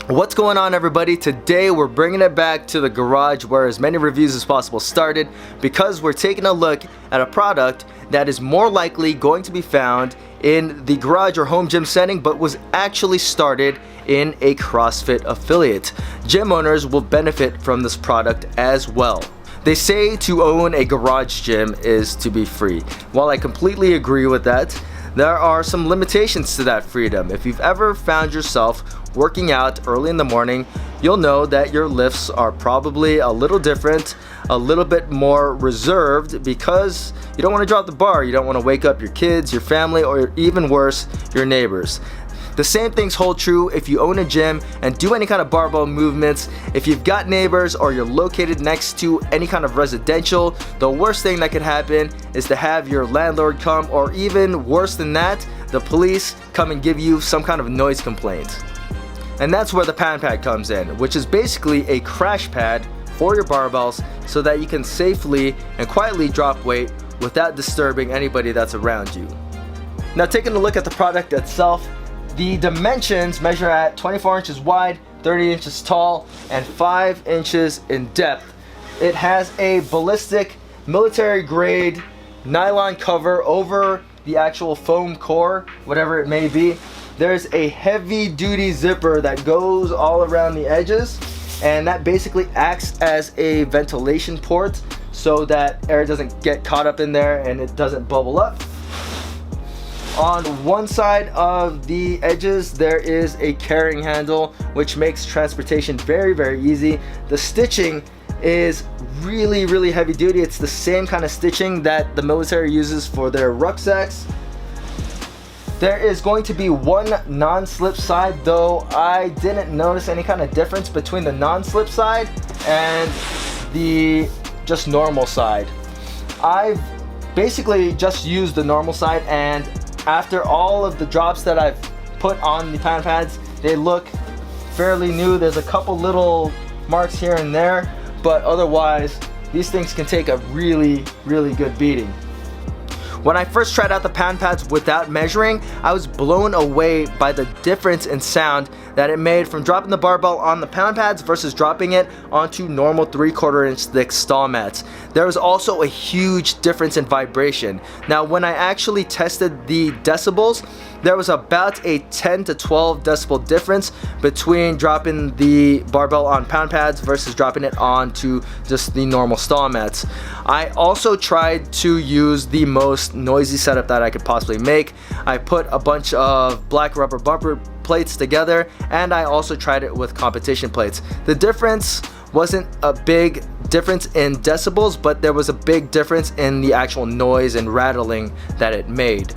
What's going on, everybody? Today we're bringing it back to the garage where as many reviews as possible started, because we're taking a look at a product that is more likely going to be found in the garage or home gym setting, but was actually started in a CrossFit affiliate. Gym owners will benefit from this product as well. They say to own a garage gym is to be free. While I completely agree with that, there are some limitations to that freedom. If you've ever found yourself working out early in the morning, you'll know that your lifts are probably a little different, a little bit more reserved, because you don't want to drop the bar. You don't want to wake up your kids, your family, or even worse, your neighbors. The same things hold true if you own a gym and do any kind of barbell movements. If you've got neighbors or you're located next to any kind of residential, the worst thing that could happen is to have your landlord come, or even worse than that, the police come and give you some kind of noise complaint. And that's where the pan pad comes in, which is basically a crash pad for your barbells so that you can safely and quietly drop weight without disturbing anybody that's around you. Now, taking a look at the product itself, the dimensions measure at 24 inches wide, 30 inches tall, and 5 inches in depth. It has a ballistic military grade nylon cover over the actual foam core, whatever it may be. There's a heavy duty zipper that goes all around the edges, and that basically acts as a ventilation port so that air doesn't get caught up in there and it doesn't bubble up. On one side of the edges, there is a carrying handle, which makes transportation very, very easy. The stitching is really heavy duty. It's the same kind of stitching that the military uses for their rucksacks. There is going to be one non-slip side, though I didn't notice any kind of difference between the non-slip side and the just normal side. I've basically just used the normal side, and after all of the drops that I've put on the pan pads, they look fairly new. There's a couple little marks here and there, but otherwise these things can take a really good beating. When I first tried out the pan pads without measuring, I was blown away by the difference in sound that it made from dropping the barbell on the pan pads versus dropping it onto normal 3/4 inch thick stall mats. There was also a huge difference in vibration. Now, when I actually tested the decibels, there was about a 10 to 12 decibel difference between dropping the barbell on pound pads versus dropping it onto just the normal stall mats. I also tried to use the most noisy setup that I could possibly make. I put a bunch of black rubber bumper plates together, and I also tried it with competition plates. The difference wasn't a big difference in decibels, but there was a big difference in the actual noise and rattling that it made.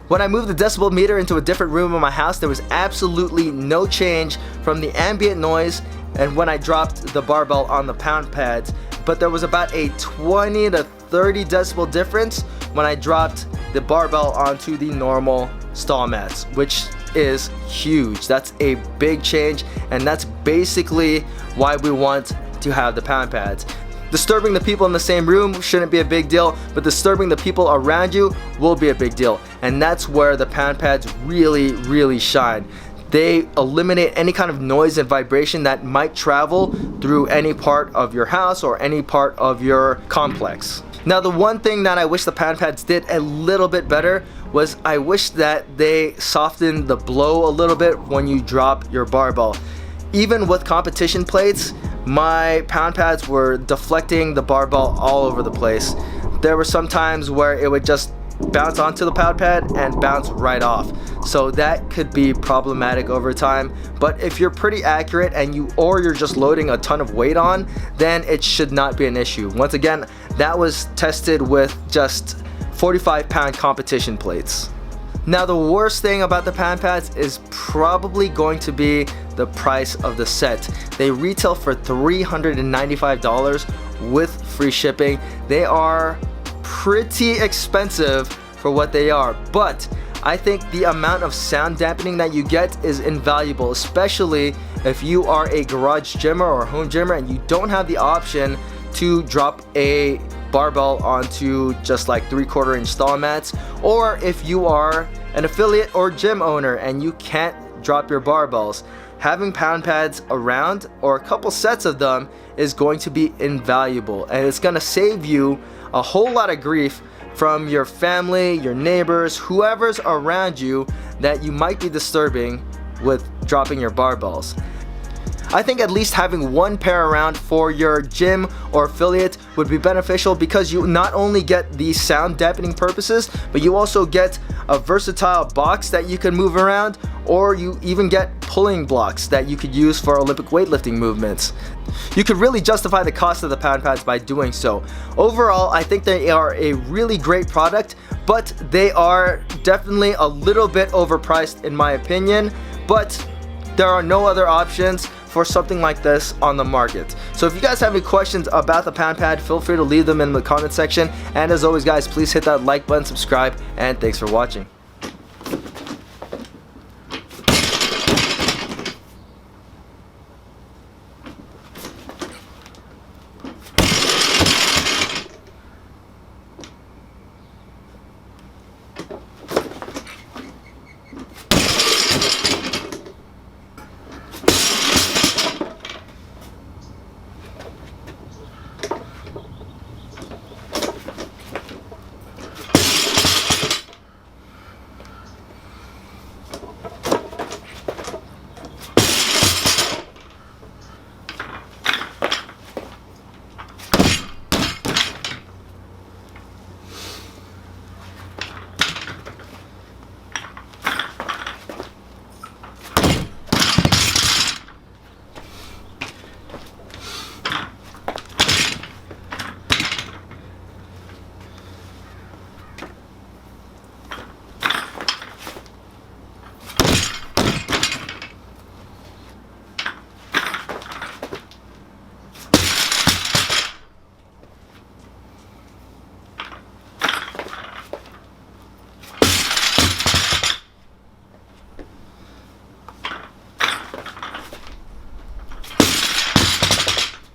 When I moved the decibel meter into a different room in my house, there was absolutely no change from the ambient noise and when I dropped the barbell on the pound pads, but there was about a 20 to 30 decibel difference when I dropped the barbell onto the normal stall mats, which is huge. That's a big change, and that's basically why we want to have the pound pads. Disturbing the people in the same room shouldn't be a big deal, but disturbing the people around you will be a big deal. And that's where the pound pads really shine. They eliminate any kind of noise and vibration that might travel through any part of your house or any part of your complex. Now, the one thing that I wish the pound pads did a little bit better was I wish that they softened the blow a little bit when you drop your barbell. Even with competition plates, my pound pads were deflecting the barbell all over the place. There were some times where it would just bounce onto the pound pad and bounce right off. So that could be problematic over time. But if you're pretty accurate and you're just loading a ton of weight on, then it should not be an issue. Once again, that was tested with just 45-pound competition plates. Now, the worst thing about the pan pads is probably going to be the price of the set. They retail for $395 with free shipping. They are pretty expensive for what they are, but I think the amount of sound dampening that you get is invaluable, especially if you are a garage gymmer or home gymmer and you don't have the option to drop a barbell onto just like 3/4 inch stall mats, or if you are an affiliate or gym owner and you can't drop your barbells. Having pound pads around, or a couple sets of them, is going to be invaluable, and it's going to save you a whole lot of grief from your family, your neighbors, whoever's around you that you might be disturbing with dropping your barbells. I think at least having one pair around for your gym or affiliate would be beneficial, because you not only get the sound dampening purposes, but you also get a versatile box that you can move around, or you even get pulling blocks that you could use for Olympic weightlifting movements. You could really justify the cost of the pound pads by doing so. Overall, I think they are a really great product, but they are definitely a little bit overpriced in my opinion, but there are no other options for something like this on the market. So if you guys have any questions about the pound pad, feel free to leave them in the comment section. And as always guys, please hit that like button, subscribe, and thanks for watching.